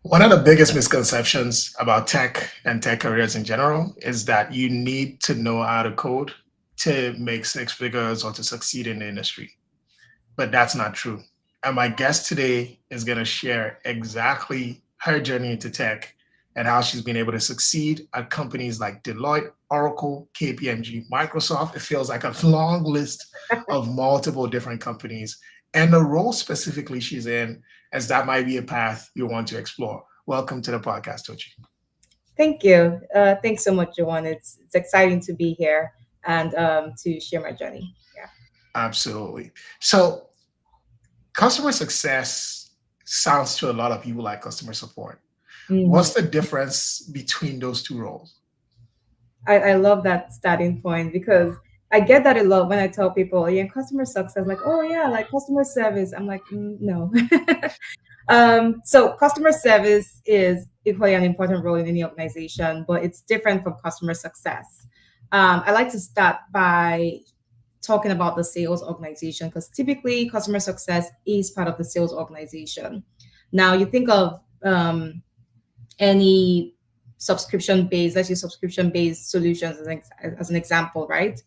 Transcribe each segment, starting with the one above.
One of the biggest misconceptions about tech and tech careers in general is that you need to know how to code to make six figures or to succeed in the industry. But that's not true. And my guest today is going to share exactly her journey into tech and how she's been able to succeed at companies like Deloitte, Oracle, KPMG, Microsoft. It feels like a long list of multiple different companies. And the role specifically she's in, as that might be a path you want to explore. Welcome to the podcast, Tochi. Thank you. Thanks so much, Joanne. It's exciting to be here and to share my journey. Yeah. Absolutely. So, customer success sounds to a lot of people like customer support. Mhm. What's the difference between those two roles? I love that starting point because I get that a lot when I tell people, yeah, customer success, like, oh yeah, like customer service. I'm like, no. So customer service is equally an important role in any organization, but it's different from customer success. I like to start by talking about the sales organization because typically customer success is part of the sales organization. Now you think of any subscription based, let's use subscription based solutions as an example, right?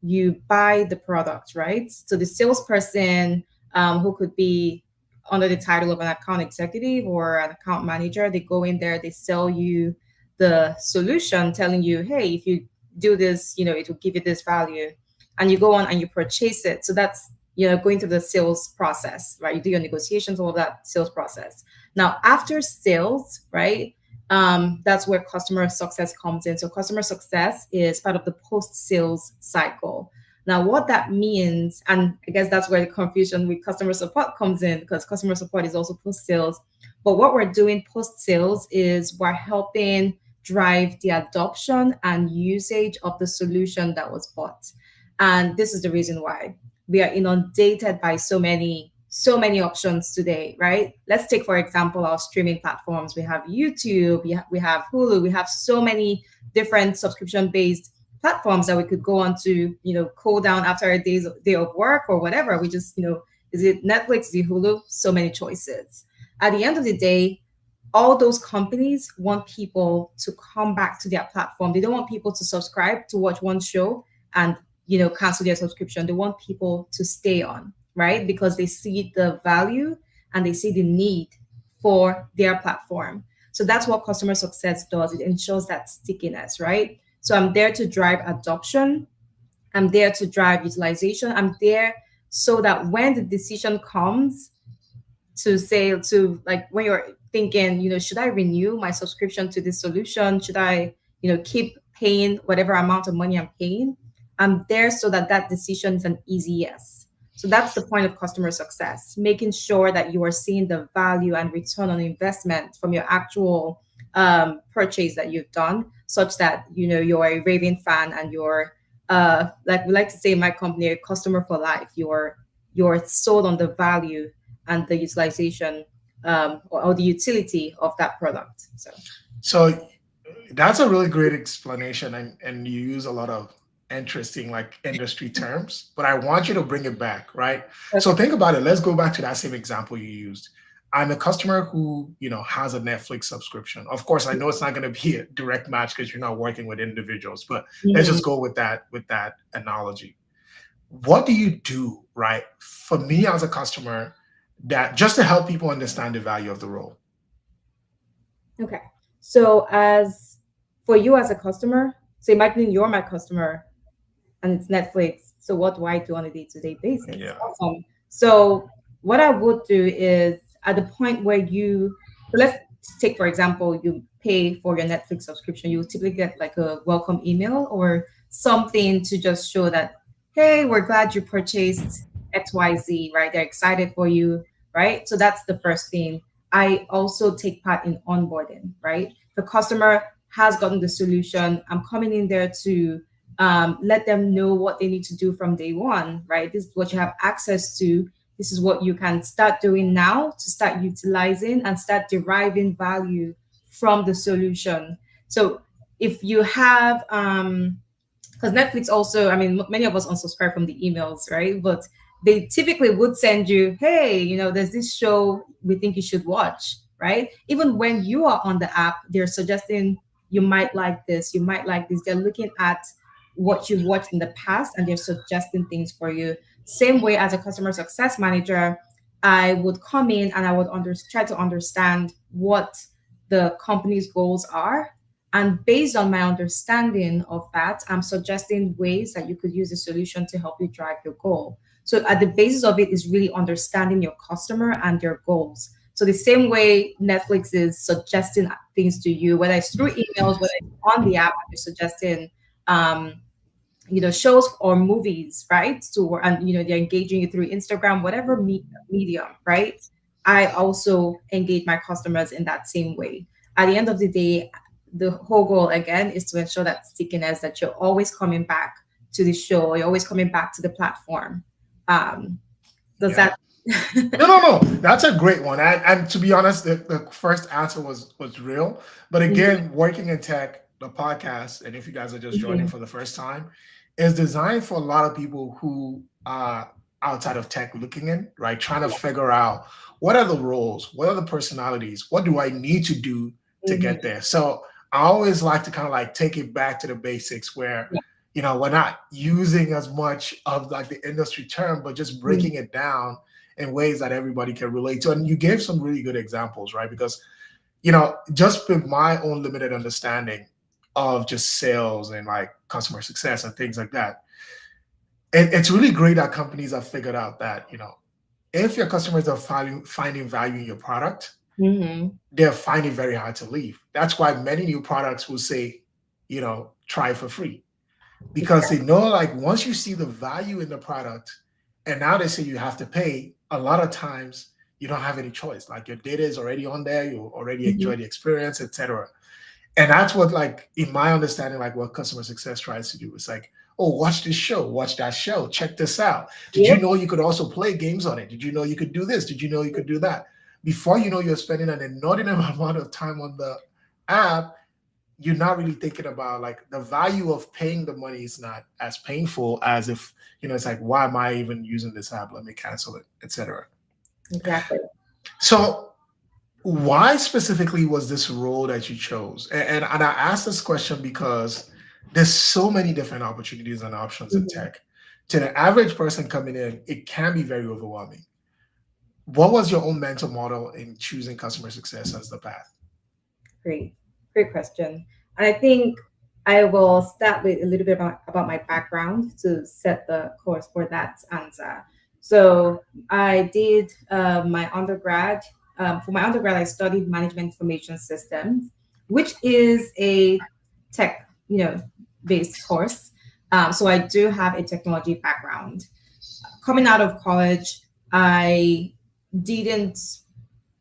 You buy the product, right? So the salesperson, who could be under the title of an account executive or an account manager, they go in there, they sell you the solution, telling you, hey, if you do this, it will give you this value, and you go on and you purchase it. So that's going through the sales process, right? You do your negotiations, all of that sales process. Now, after sales, right, that's where customer success comes in. So, customer success is part of the post sales cycle. Now, what that means, and I guess that's where the confusion with customer support comes in, because customer support is also post sales. But what we're doing post sales is we're helping drive the adoption and usage of the solution that was bought. And this is the reason why we are inundated by so many options today, right? Let's take, for example, our streaming platforms. We have YouTube, we have Hulu, we have so many different subscription based platforms that we could go on to, cool down after a day of work or whatever. We just, is it Netflix, is it Hulu? So many choices. At the end of the day, all those companies want people to come back to their platform. They don't want people to subscribe to watch one show and cancel their subscription. They want people to stay on, right? Because they see the value and they see the need for their platform. So that's what customer success does. It ensures that stickiness, right? So I'm there to drive adoption. I'm there to drive utilization. I'm there so that when the decision comes to say, to like when you're thinking, should I renew my subscription to this solution? Should I, keep paying whatever amount of money I'm paying? I'm there so that that decision is an easy yes. So that's the point of customer success, making sure that you are seeing the value and return on investment from your actual purchase that you've done, such that you're a raving fan and you're like we like to say in my company, a customer for life. You're sold on the value and the utilization, or the utility of that product. So So that's a really great explanation, and you use a lot of interesting like industry terms, but I want you to bring it back, right? So okay. think about it. Let's go back to that same example you used. I'm a customer who, has a Netflix subscription. Of course, I know it's not going to be a direct match because you're not working with individuals, but let's Mhm. just go with that analogy. What do you do, right? For me as a customer, that just to help people understand the value of the role. Okay. So as for you as a customer, so imagine you're my customer and it's Netflix. So what do I do on a day-to-day basis? Yeah. Awesome. So what I would do is at the point where so let's take for example, you pay for your Netflix subscription, you typically get like a welcome email or something to just show that, hey, we're glad you purchased XYZ, right? They're excited for you, right? So that's the first thing. I also take part in onboarding, right? The customer has gotten the solution. I'm coming in there to let them know what they need to do from day one, right? This is what you have access to. This is what you can start doing now to start utilizing and start deriving value from the solution. So if you have, because Netflix also, I mean, many of us unsubscribe from the emails, right? But they typically would send you, hey, there's this show we think you should watch, right? Even when you are on the app, they're suggesting you might like this, you might like this. They're looking at what you've watched in the past and they're suggesting things for you. Same way as a customer success manager, I would come in and I would try to understand what the company's goals are. And based on my understanding of that, I'm suggesting ways that you could use the solution to help you drive your goal. So at the basis of it is really understanding your customer and their goals. So the same way Netflix is suggesting things to you, whether it's through emails, whether it's on the app, they're suggesting um, shows or movies, right? So and they're engaging you through Instagram, whatever medium, right? I also engage my customers in that same way. At the end of the day, the whole goal again is to ensure that stickiness, that you're always coming back to the show, you're always coming back to the platform. Does Yeah. that No. That's a great one. And to be honest, the first answer was real. But again, working in tech, the podcast, and if you guys are just joining Mhm. for the first time, is designed for a lot of people who are outside of tech looking in, right? Trying to figure out what are the roles, what are the personalities, what do I need to do to Mhm. get there? So I always like to kind of like take it back to the basics where Yeah. we're not using as much of like the industry term, but just Mhm. breaking it down in ways that everybody can relate to. And you gave some really good examples, right? Because, just with my own limited understanding of just sales and like customer success and things like that, it's really great that companies have figured out that, if your customers are finding value in your product, Mhm. they're finding it very hard to leave. That's why many new products will say, try for free, because they Exactly. know like once you see the value in the product and now they say you have to pay, a lot of times you don't have any choice. Like your data is already on there, you already Mhm. enjoy the experience, etc. And that's what, like, in my understanding, like what customer success tries to do. It's like, oh, watch this show, watch that show, check this out. Did you Yep. know you could also play games on it? Did you know you could do this? Did you know you could do that? Before you know, you're spending an inordinate amount of time on the app. You're not really thinking about like the value of paying the money is not as painful as if, it's like, why am I even using this app? Let me cancel it, etc. Exactly. So why specifically was this role that you chose? And I asked this question because there's so many different opportunities and options in Mhm. tech. To the average person coming in, it can be very overwhelming. What was your own mental model in choosing customer success as the path? Great. Great question. And I think I will start with a little bit about my background to set the course for that answer. So I did my undergrad. For my undergrad, I studied management information systems, which is a tech, based course. So I do have a technology background. Coming out of college, I didn't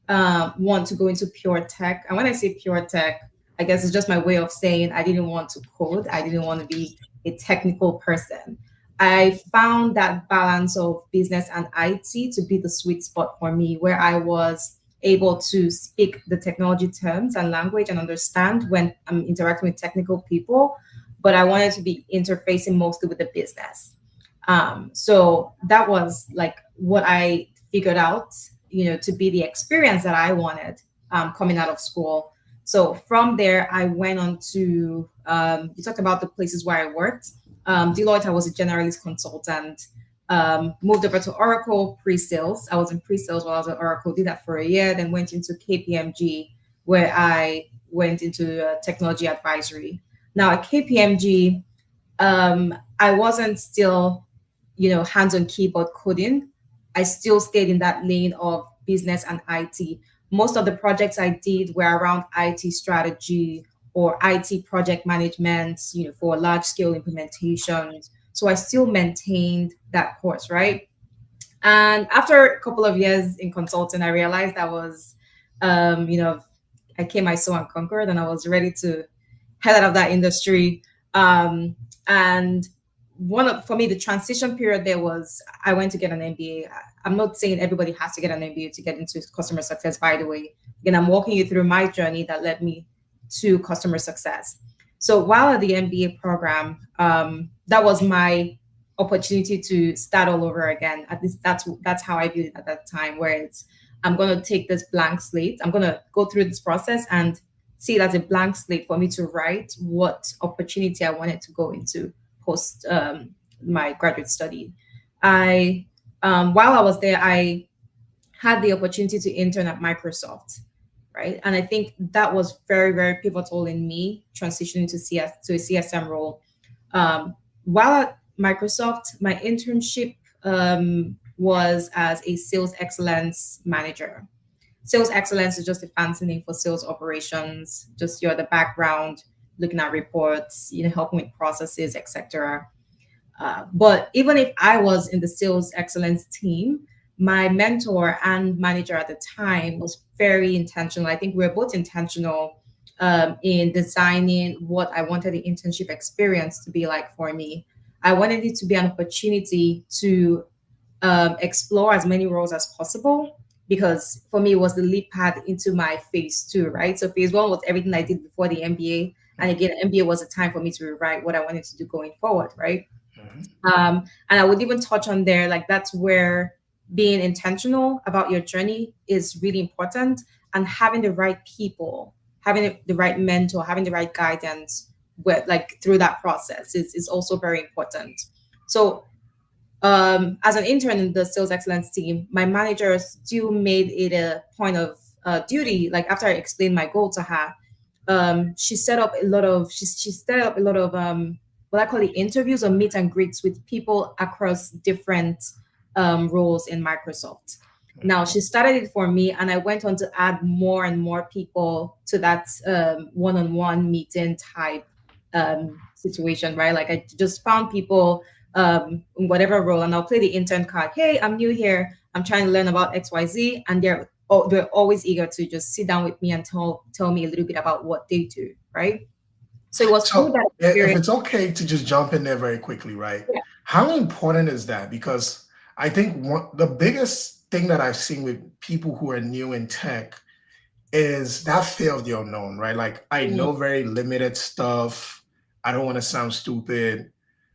want to go into pure tech. And when I say pure tech, I guess it's just my way of saying I didn't want to code. I didn't want to be a technical person. I found that balance of business and IT to be the sweet spot for me, where I was able to speak the technology terms and language and understand when I'm interacting with technical people, but I wanted to be interfacing mostly with the business. So that was like what I figured out, to be the experience that I wanted coming out of school. So from there, I went on to, you talked about the places where I worked. Deloitte, I was a generalist consultant. Moved over to Oracle pre-sales. I was in pre-sales while I was at Oracle, did that for a year, then went into KPMG, where I went into technology advisory. Now at KPMG, I wasn't still, hands on keyboard coding. I still stayed in that lane of business and IT. Most of the projects I did were around IT strategy or IT project management, for large scale implementations. So I still maintained that course, right? And after a couple of years in consulting, I realized I was, I came, I saw and conquered, and I was ready to head out of that industry. Um, and for me, the transition period there was I went to get an MBA. I'm not saying everybody has to get an MBA to get into customer success, by the way. Again, I'm walking you through my journey that led me to customer success. So while at the MBA program, that was my opportunity to start all over again. At least that's how I viewed it at that time, where it's I'm going to take this blank slate. I'm going to go through this process and see it as a blank slate for me to write what opportunity I wanted to go into post my graduate study. I while I was there, I had the opportunity to intern at Microsoft, right? And I think that was very, very pivotal in me transitioning to a CSM role. While at Microsoft, my internship was as a sales excellence manager. Sales excellence is just a fancy name for sales operations. Just you're the background, looking at reports, helping with processes, etc. But even if I was in the sales excellence team, my mentor and manager at the time was very intentional. I think we were both intentional in designing what I wanted the internship experience to be like for me. I wanted it to be an opportunity to explore as many roles as possible, because for me it was the leap path into my phase two, right? So phase one was everything I did before the MBA. And again, MBA was a time for me to rewrite what I wanted to do going forward, right? And I would even touch on there, like that's where being intentional about your journey is really important, and having the right people, having the right mentor, having the right guidance with like through that process is also very important. So as an intern in the sales excellence team, my manager still made it a point of duty. Like after I explained my goal to her, she set up a lot of she set up a lot of what I call the interviews or meet and greets with people across different roles in Microsoft. Now she started it for me, and I went on to add more and more people to that one-on-one meeting type situation, right? Like I just found people in whatever role, and I'll play the intern card. Hey, I'm new here. I'm trying to learn about XYZ, and they're always eager to just sit down with me and tell me a little bit about what they do, right? So it was through So that if experience. it's okay to just jump in there very quickly, right? Yeah. How important is that? Because I think the biggest thing that I've seen with people who are new in tech is that fear of the unknown, right? Like I Mhm. know very limited stuff. I don't want to sound stupid.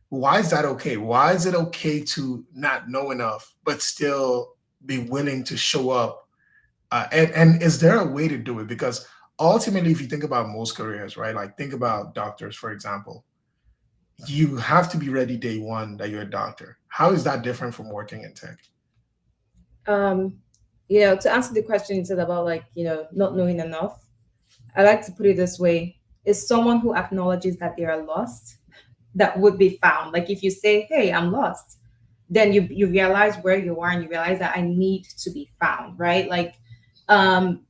Why is that okay? Why is it okay to not know enough, but still be willing to show up? And is there a way to do it? Because ultimately, if you think about most careers, right? Like think about doctors, for example, you have to be ready day one that you're a doctor. How is that different from working in tech? Um, to answer the question, you said about like, not knowing enough. I like to put it this way: is someone who acknowledges that they are lost that would be found. Like if you say, "Hey, I'm lost," then you realize where you are, and you realize that I need to be found, right? Like um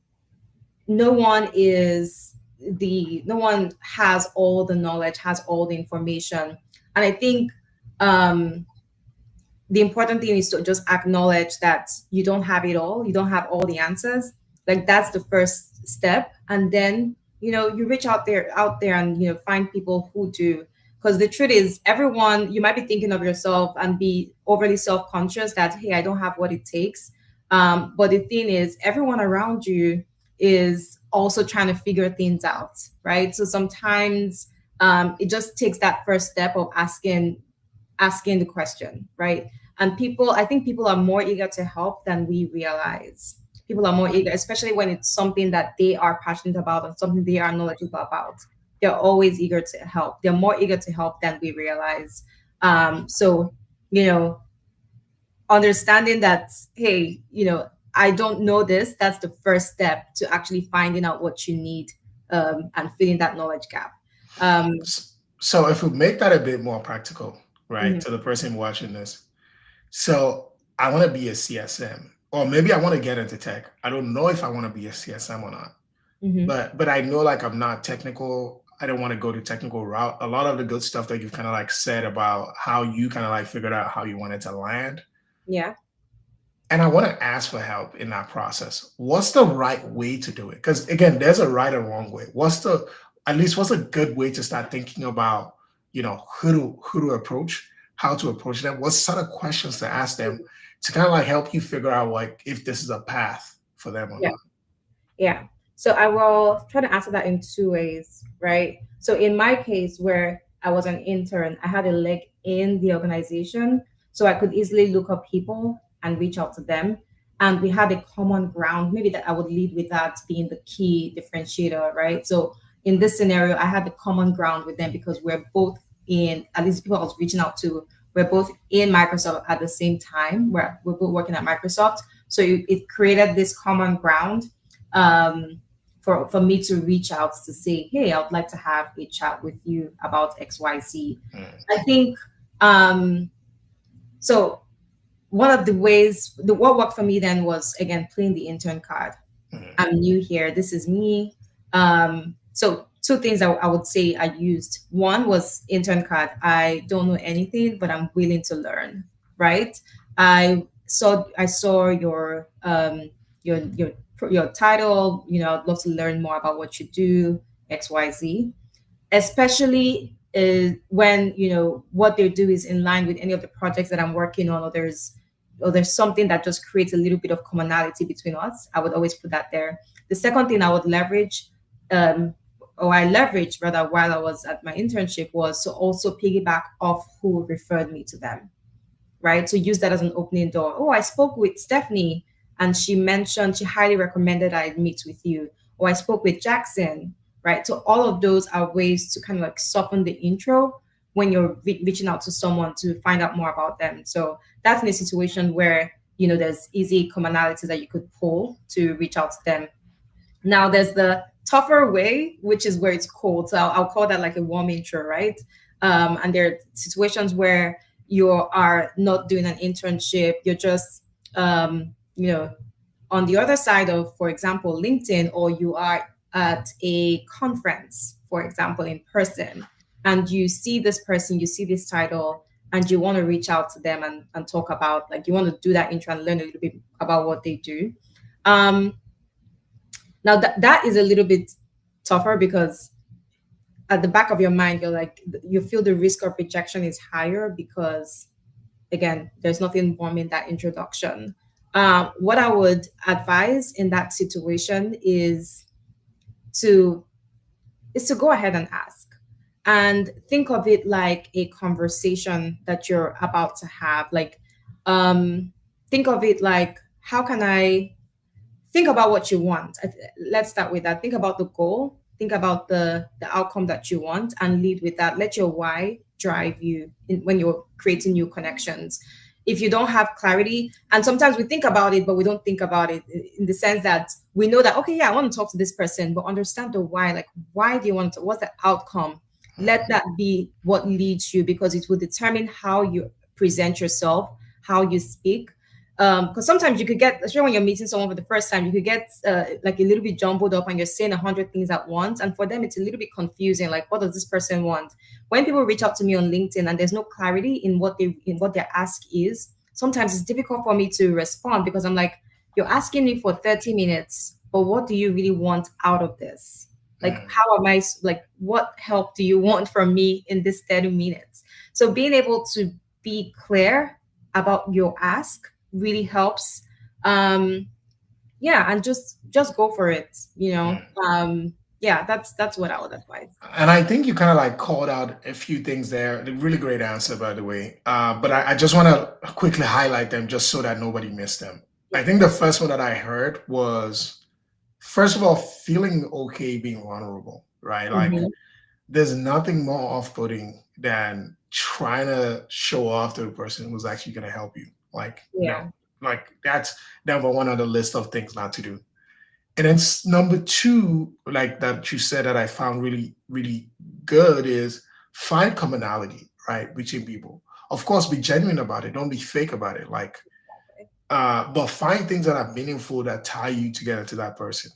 no one no one has all the knowledge, has all the information. And I think um the important thing is to just acknowledge that you don't have it all, you don't have all the answers. Like that's the first step. And then you reach out there and find people who do. Because the truth is, everyone, you might be thinking of yourself and be overly self-conscious that, hey, I don't have what it takes. But the thing is, everyone around you is also trying to figure things out, right? So sometimes it just takes that first step of asking the question, right? And I think people are more eager to help than we realize. People are more eager, especially when it's something that they are passionate about and something they are knowledgeable about. They're always eager to help. They're more eager to help than we realize. So, you know, understanding that, hey, I don't know this, that's the first step to actually finding out what you need and filling that knowledge gap. Um, So if we make that a bit more practical, right, mhm, to the person watching this. So I want to be a CSM, or maybe I want to get into tech. I don't know if I want to be a CSM or not, mhm, but I know like I'm not technical. I don't want to go the technical route. A lot of the good stuff that you've kind of like said about how you kind of like figured out how you wanted to land. yeah. And I want to ask for help in that process. What's the right way to do it? Because again, there's a right and wrong way. What's a good way to start thinking about, who to approach, how to approach them, what sort of questions to ask them to kind of like help you figure out like if this is a path for them or Yeah. not. Yeah. So I will try to answer that in two ways, right? So in my case, where I was an intern, I had a leg in the organization, so I could easily look up people and reach out to them. and we had a common ground, maybe that I would lead with that being the key differentiator, right? So in this scenario, I had the common ground with them because we're both in, at least people I was reaching out to, we're both in Microsoft at the same time. We're both working at Microsoft. So it created this common ground for me to reach out to say, hey, I would like to have a chat with you about XYZ. I think so. One of the ways, what worked for me then was again playing the intern card. I'm new here. This is me. So two things I would say I used. One was intern card. I don't know anything, but I'm willing to learn. Right. I saw your title. I'd love to learn more about what you do. XYZ, especially when what they do is in line with any of the projects that I'm working on, or there's something that just creates a little bit of commonality between us. I would always put that there. The second thing I would leverage, or I leveraged rather while I was at my internship, was to also piggyback off who referred me to them, right? So use that as an opening door. Oh, I spoke with Stephanie and she highly recommended I meet with you. Or I spoke with Jackson, right? So all of those are ways to kind of like soften the intro when you're reaching out to someone to find out more about them. So that's in a situation where, there's easy commonalities that you could pull to reach out to them. Now there's the tougher way, which is where it's cold. So I'll call that like a warm intro, right? And there are situations where you are not doing an internship. You're just, on the other side of, for example, LinkedIn, or you are at a conference, for example, in person, and you see this person, you see this title, and you want to reach out to them and talk about, like, you want to do that intro and learn a little bit about what they do. Now that is a little bit tougher because at the back of your mind, you feel the risk of rejection is higher because, again, there's nothing warm in that introduction. What I would advise in that situation is to go ahead and ask, and think of it like a conversation that you're about to have. Like, think of it like, how can I think about what you want? Let's start with that. Think about the goal. Think about the outcome that you want, and lead with that. Let your why drive you when you're creating new connections. If you don't have clarity, and sometimes we think about it, but we don't think about it in the sense that we know that, okay, yeah, I want to talk to this person, but understand the why. Like, why do you want to? What's the outcome? Let that be what leads you, because it will determine how you present yourself, how you speak. Because sometimes you could get, especially when you're meeting someone for the first time, you could get like a little bit jumbled up and you're saying 100 things at once. And for them, it's a little bit confusing. Like, what does this person want? When people reach out to me on LinkedIn and there's no clarity in what their ask is, sometimes it's difficult for me to respond, because I'm like, you're asking me for 30 minutes, but what do you really want out of this? Like, how am I, like, what help do you want from me in this 30 minutes? So being able to be clear about your ask really helps. And just go for it. That's what I would advise. And I think you kind of like called out a few things there. A really great answer, by the way. But I just want to quickly highlight them just so that nobody missed them. I think the first one that I heard was, first of all, feeling okay being vulnerable, right? Like, there's nothing more off-putting than trying to show off to the person who's actually going to help you. Like, like that's number one on the list of things not to do. And then number two, like that you said that I found really, really good, is find commonality, right, between people. Of course, be genuine about it. Don't be fake about it. Like, but find things that are meaningful that tie you together to that person.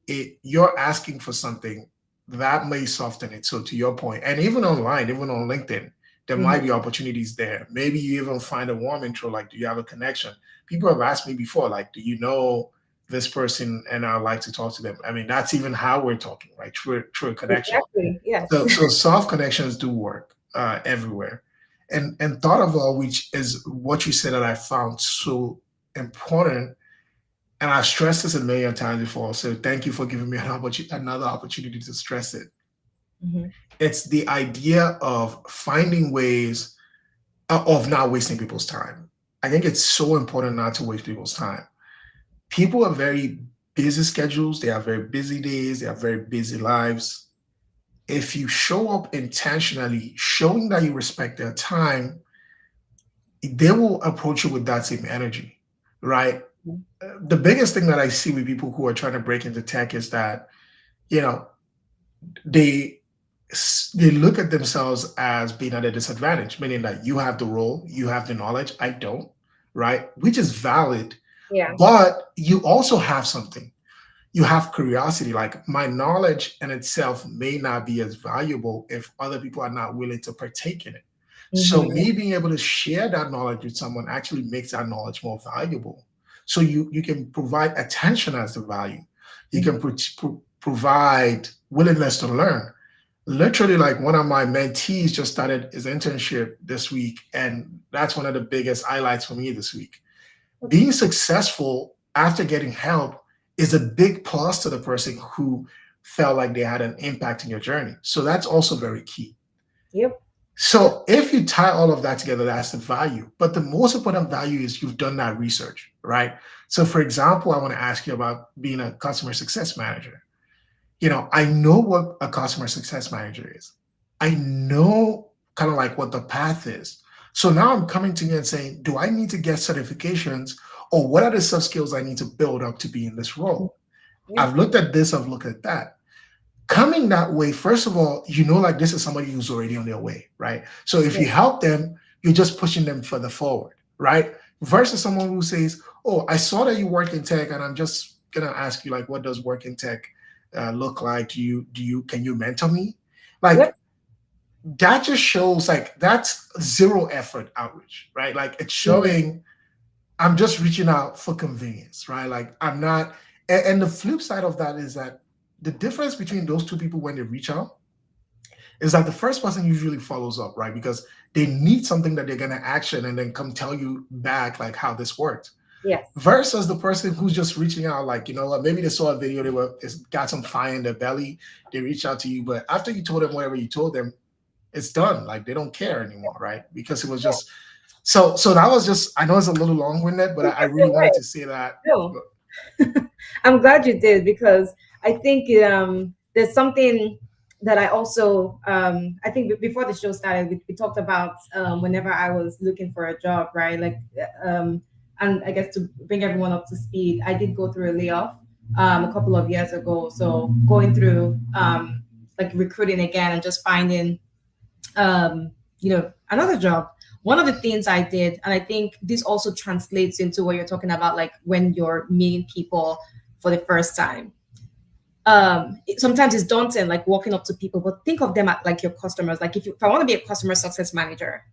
You're asking for something that may soften it. So to your point, and even online, even on LinkedIn, there might be opportunities there. Maybe you even find a warm intro, like, do you have a connection? People have asked me before, like, do you know this person and I'd like to talk to them? I mean, that's even how we're talking, right? Through a connection. Exactly. Yes. So soft connections do work everywhere. And thought of all, which is what you said that I found so important, and I've stressed this a million times before, so thank you for giving me another opportunity to stress it. It's the idea of finding ways of not wasting people's time. I think it's so important not to waste people's time. People are very busy schedules, they have very busy days, they have very busy lives. If you show up intentionally, showing that you respect their time, they will approach you with that same energy, right? The biggest thing that I see with people who are trying to break into tech is that, you know, they they look at themselves as being at a disadvantage, meaning that you have the role, you have the knowledge, I don't, right? Which is valid, Yeah. but you also have something. You have curiosity. Like my knowledge in itself may not be as valuable if other people are not willing to partake in it. So Mm-hmm. me being able to share that knowledge with someone actually makes that knowledge more valuable. So you can provide attention as the value. You can provide willingness to learn. Literally, like one of my mentees just started his internship this week, and that's one of the biggest highlights for me this week. Being successful after getting help is a big plus to the person who felt like they had an impact in your journey. So that's also very key. Yep. So if you tie all of that together, that's the value. But the most important value is you've done that research, right? So for example, I want to ask you about being a customer success manager. I know what a customer success manager is. I know kind of like what the path is. So now I'm coming to you and saying, do I need to get certifications, or what are the soft skills I need to build up to be in this role? Yeah. I've looked at this, I've looked at that. Coming that way, first of all, like this is somebody who's already on their way, right? So if Yeah. you help them, you're just pushing them further forward, right? Versus someone who says, oh, I saw that you work in tech, and I'm just gonna ask you, like, what does work in tech look like? Can you mentor me? Like Yep. that just shows like that's zero effort outreach, right? Like it's Mm. showing I'm just reaching out for convenience, right? Like I'm not. And the flip side of that is that the difference between those two people when they reach out is that the first person usually follows up, right? Because they need something that they're going to action and then come tell you back like how this worked. Yes. Versus the person who's just reaching out, like, you know what, maybe they saw a video, it's got some fire in their belly, they reach out to you, but after you told them whatever you told them, it's done. Like they don't care anymore, right? Because it was just so that was just, I know it's a little long-winded, but I really wanted to say that. No. I'm glad you did, because I think there's something that I also I think before the show started, we talked about whenever I was looking for a job, right? Like, and I guess to bring everyone up to speed, I did go through a layoff a couple of years ago. So going through like recruiting again and just finding another job. One of the things I did, and I think this also translates into what you're talking about, like when you're meeting people for the first time. Sometimes it's daunting, like walking up to people, but think of them at like your customers. Like if I want to be a customer success manager,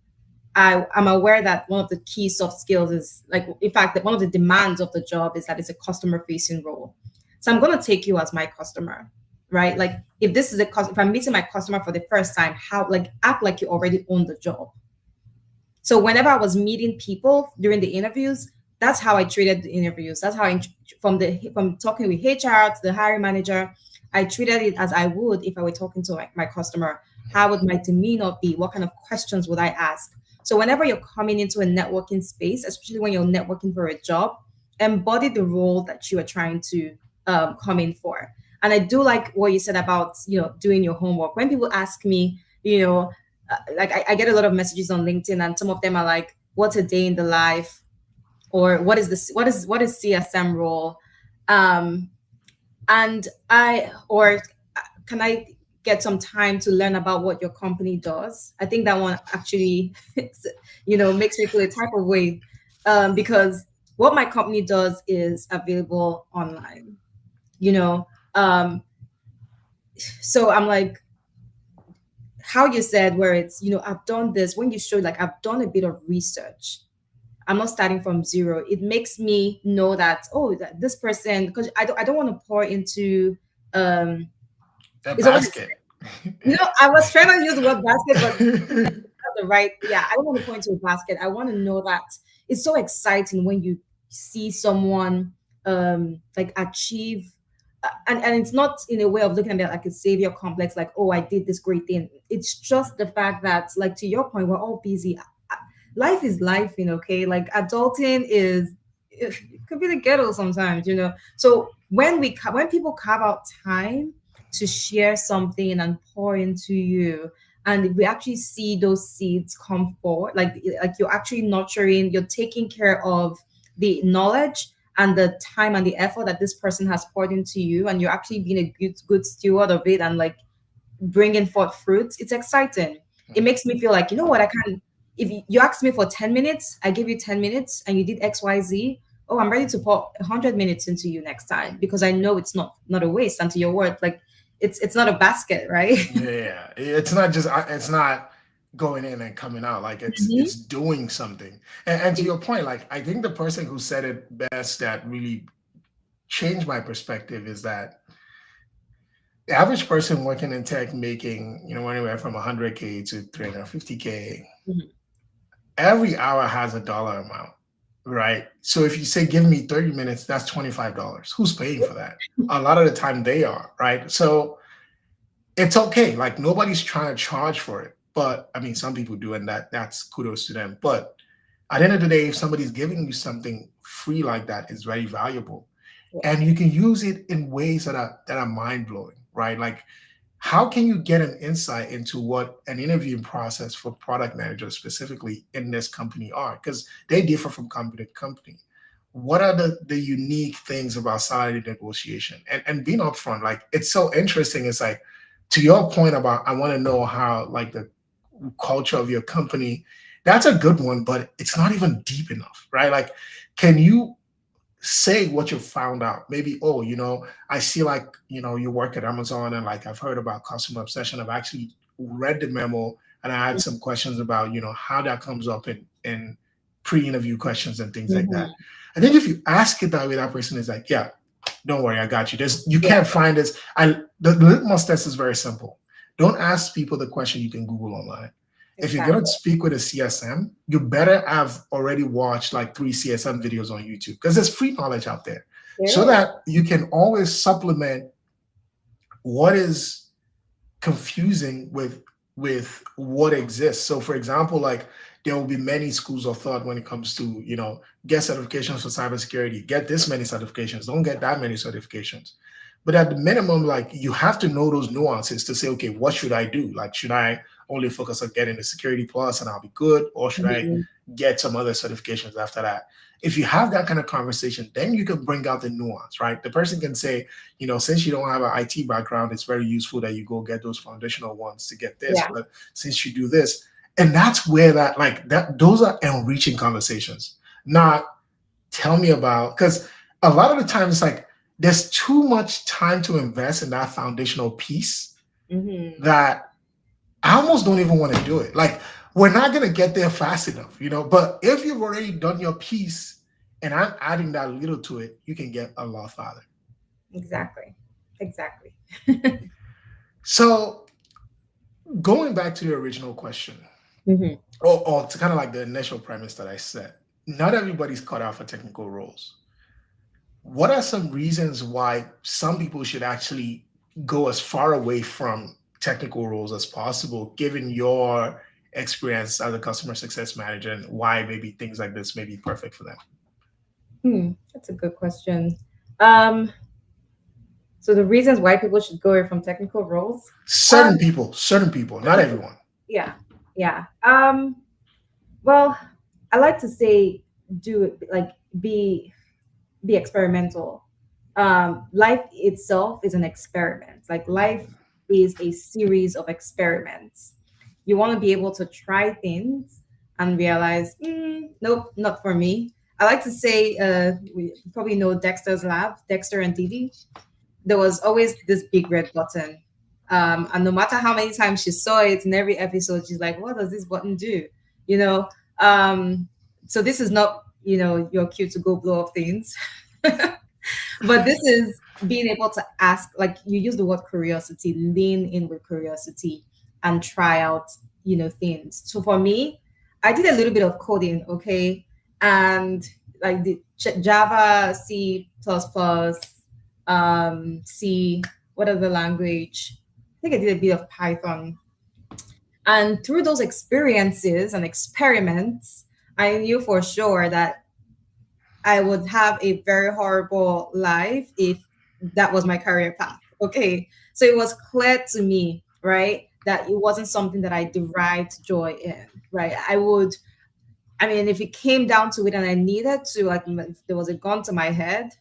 I'm aware that one of the key soft skills is, like, in fact, that one of the demands of the job is that it's a customer facing role. So I'm going to take you as my customer, right? Like if this is if I'm meeting my customer for the first time, how, like, act like you already own the job. So whenever I was meeting people during the interviews, that's how I treated the interviews. That's how from talking with HR to the hiring manager, I treated it as I would if I were talking to my customer. How would my demeanor be? What kind of questions would I ask? So whenever you're coming into a networking space, especially when you're networking for a job, embody the role that you are trying to come in for. And I do like what you said about doing your homework. When people ask me, like I get a lot of messages on LinkedIn, and some of them are like, "What's a day in the life?" or "What is this? What is CSM role?" And can I get some time to learn about what your company does? I think that one actually, makes me feel a type of way, because what my company does is available online. So I'm like, how you said, where it's, I've done this, when you show like I've done a bit of research, I'm not starting from zero. It makes me know that, oh, that this person, because I don't want to pour into That it's always, basket. I was trying to use the word basket, but that's the right, yeah, I don't want to pour into a basket. I want to know that it's so exciting when you see someone like achieve, and it's not in a way of looking at it like a savior complex, like, oh, I did this great thing. It's just the fact that, like, to your point, we're all busy. Life is life, okay? Like adulting is it could be the ghetto sometimes, you know. So when people carve out time to share something and pour into you, and we actually see those seeds come forward, like you're actually nurturing, you're taking care of the knowledge and the time and the effort that this person has poured into you, and you're actually being a good steward of it, and like bringing forth fruits, it's exciting. It makes me feel like, you know what, I can. If you asked me for 10 minutes, I give you 10 minutes and you did XYZ. Oh, I'm ready to pour 100 minutes into you next time because I know it's not a waste. And to your word, like it's not a basket, right? Yeah, it's not just it's not going in and coming out. Like it's Mhm. doing something. And to your point, like I think the person who said it best that really changed my perspective is that the average person working in tech making, anywhere from 100K to 350K, Mhm. every hour has a dollar amount, right? So if you say, give me 30 minutes, that's $25. Who's paying for that? A lot of the time they are, right? So it's okay. Like nobody's trying to charge for it. But I mean, some people do, and that's kudos to them. But at the end of the day, if somebody's giving you something free like that, it's very valuable. Yeah. And you can use it in ways that are mind blowing, right? Like how can you get an insight into what an interviewing process for product managers specifically in this company are? Because they differ from company to company. What are the unique things about salary negotiation and being upfront? Like it's so interesting. It's like to your point about I want to know how like the culture of your company. That's a good one, but it's not even deep enough, right? Like, can you say what you found out? Maybe, oh, I see like, you work at Amazon and like I've heard about customer obsession. I've actually read the memo and I had some questions about, how that comes up in pre-interview questions and things like that. Mhm. I think if you ask it that way, that person is like, yeah, don't worry, I got you. You Yeah. can't find this. The litmus test is very simple. Don't ask people the question you can Google online. If you're going to Exactly. speak with a CSM, you better have already watched like 3 CSM videos on YouTube because there's free knowledge out there so There is. that you can always supplement what is confusing with what exists. So for example, like there will be many schools of thought when it comes to, get certifications for cybersecurity, get this many certifications, don't get that many certifications. But at the minimum, like you have to know those nuances to say, okay, what should I do? Like, should I only focus on getting the security plus and I'll be good? Or should I Mhm. get some other certifications after that? If you have that kind of conversation, then you can bring out the nuance, right? The person can say, since you don't have an IT background, it's very useful that you go get those foundational ones to get this. Yeah. But since you do this, and that's where those are enriching conversations, not tell me about, because a lot of the time it's like there's too much time to invest in that foundational piece Mhm. that I almost don't even want to do it. Like we're not going to get there fast enough, but if you've already done your piece and I'm adding that little to it, you can get a lot farther. Exactly. Exactly. So going back to the original question, Mhm. or to kind of like the initial premise that I set, not everybody's cut out for technical roles. What are some reasons why some people should actually go as far away from technical roles as possible, given your experience as a customer success manager, and why maybe things like this may be perfect for them? That's a good question. Um, so the reasons why people should go away from technical roles. Certain people, not everyone. Yeah, yeah. Well, I like to say do it like be experimental. Life itself is an experiment. Like life is a series of experiments. You want to be able to try things and realize, nope, not for me. I like to say, we probably know Dexter's Lab, Dexter and Didi. There was always this big red button. And no matter how many times she saw it in every episode, she's like, what does this button do? You know? So this is not, your cue to go blow up things. But this is being able to ask, like you use the word curiosity, lean in with curiosity and try out, things. So for me, I did a little bit of coding, okay? And like the Java, C plus plus, C, what other language? I think I did a bit of Python. And through those experiences and experiments, I knew for sure that I would have a very horrible life if that was my career path. Okay. So it was clear to me, right, that it wasn't something that I derived joy in, right? I mean, if it came down to it and I needed to, like, if there was a gun to my head,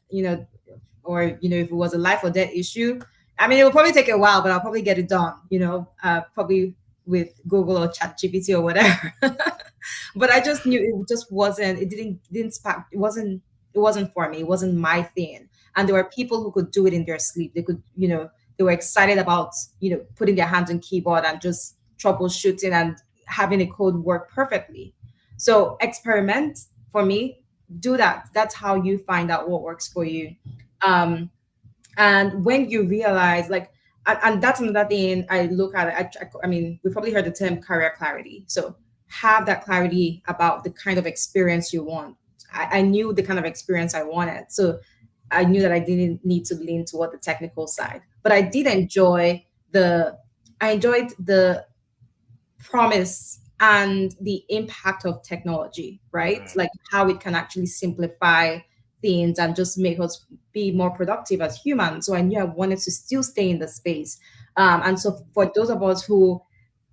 or, if it was a life or death issue, I mean, it will probably take a while, but I'll probably get it done, probably with Google or Chat GPT or whatever. But I just knew it just wasn't, it didn't spark, it wasn't for me. It wasn't my thing. And there were people who could do it in their sleep. They could, they were excited about, putting their hands on keyboard and just troubleshooting and having a code work perfectly. So experiment for me, do that. That's how you find out what works for you. Um, and when you realize, like, and that's another thing I look at. I mean, we probably heard the term career clarity. So have that clarity about the kind of experience you want. I knew the kind of experience I wanted. So I knew that I didn't need to lean toward the technical side, but I enjoyed the promise and the impact of technology, right? Mm, Like how it can actually simplify things and just make us be more productive as humans. So I knew I wanted to still stay in the space. And so for those of us who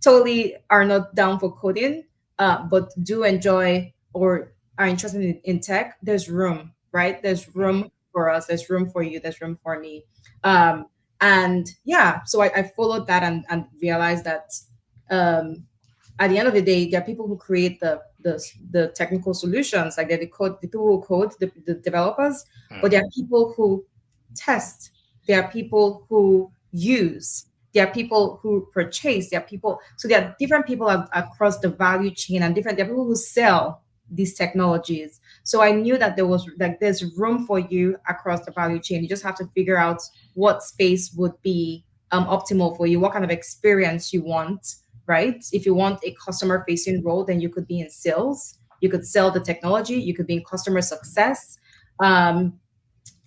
totally are not down for coding, but do enjoy or are interested in tech, there's room, right? There's mm, room for us. There's room for you. There's room for me. And yeah, so I followed that and realized that um, at the end of the day, there are people who create the technical solutions, like they're the people who code, the developers, but mm, there are people who test, there are people who use, there are people who purchase, there are people. So there are different people across the value chain, and there are people who sell these technologies. So I knew that there's room for you across the value chain. You just have to figure out what space would be optimal for you, what kind of experience you want, right? If you want a customer facing role, then you could be in sales, you could sell the technology, you could be in customer success, um,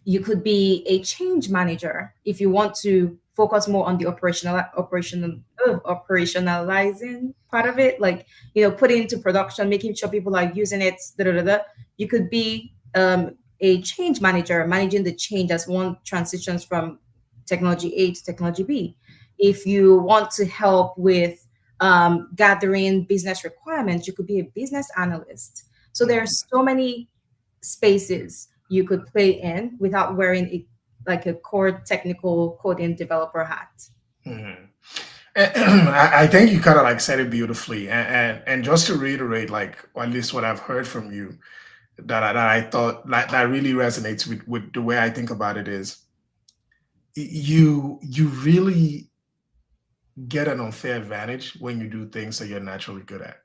you could be a change manager if you want to focus more on the operationalizing part of it, like, putting into production, making sure people are using it. Da, da, da, da. You could be a change manager, managing the change as one transitions from technology A to technology B. If you want to help with gathering business requirements, you could be a business analyst. So there are mm, so many spaces you could play in without wearing like a core technical coding developer hat. mm. I think you kind of like said it beautifully, and just to reiterate, like, or at least what I've heard from you, that I thought that really resonates with the way I think about it is you really get an unfair advantage when you do things that you're naturally good at,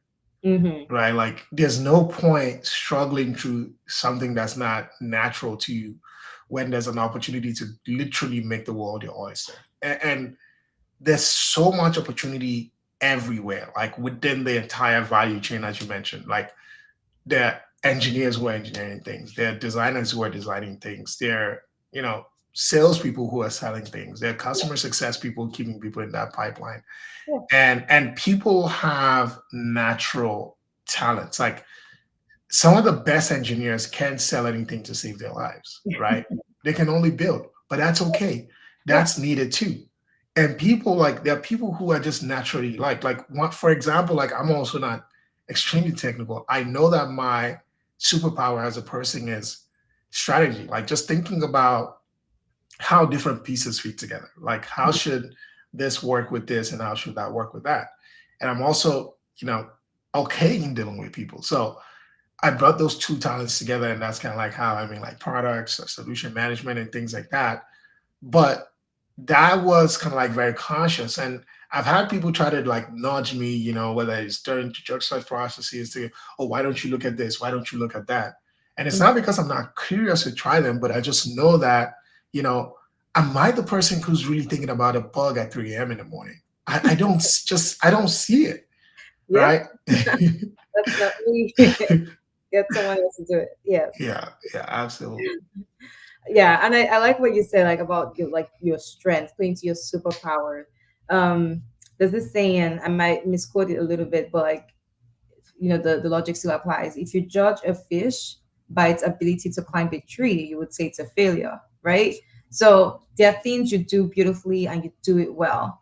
Mm-hmm. right? Like, there's no point struggling through something that's not natural to you when there's an opportunity to literally make the world your oyster. And there's so much opportunity everywhere, like within the entire value chain, as you mentioned. Like, there are engineers who are engineering things, there are designers who are designing things, there are, salespeople who are selling things, there are customer success people keeping people in that pipeline, Yeah. and people have natural talents. Like, some of the best engineers can't sell anything to save their lives, right? They can only build, but that's okay. Yeah. That's needed too. And people, like, there are people who are just naturally like one, for example, like, I'm also not extremely technical. I know that my superpower as a person is strategy, like just thinking about how different pieces fit together. Like, how should this work with this and how should that work with that? And I'm also, okay in dealing with people. So I brought those two talents together, and that's kind of like how I mean, like products, solution management, and things like that. But that was kind of like very conscious, and I've had people try to like nudge me, whether it's during drug search processes, to, oh, why don't you look at this? Why don't you look at that? And it's not because I'm not curious to try them, but I just know that, you know, am I the person who's really thinking about a bug at 3 a.m. in the morning? I don't see it, Yep. right? That's not me. Get someone else to do it. Yes. Yeah, yeah, absolutely. Yeah. And I like what you said, like about your strength, playing to your superpower. Um, there's this saying, I might misquote it a little bit, but like, the logic still applies. If you judge a fish by its ability to climb a tree, you would say it's a failure, right? So there are things you do beautifully and you do it well.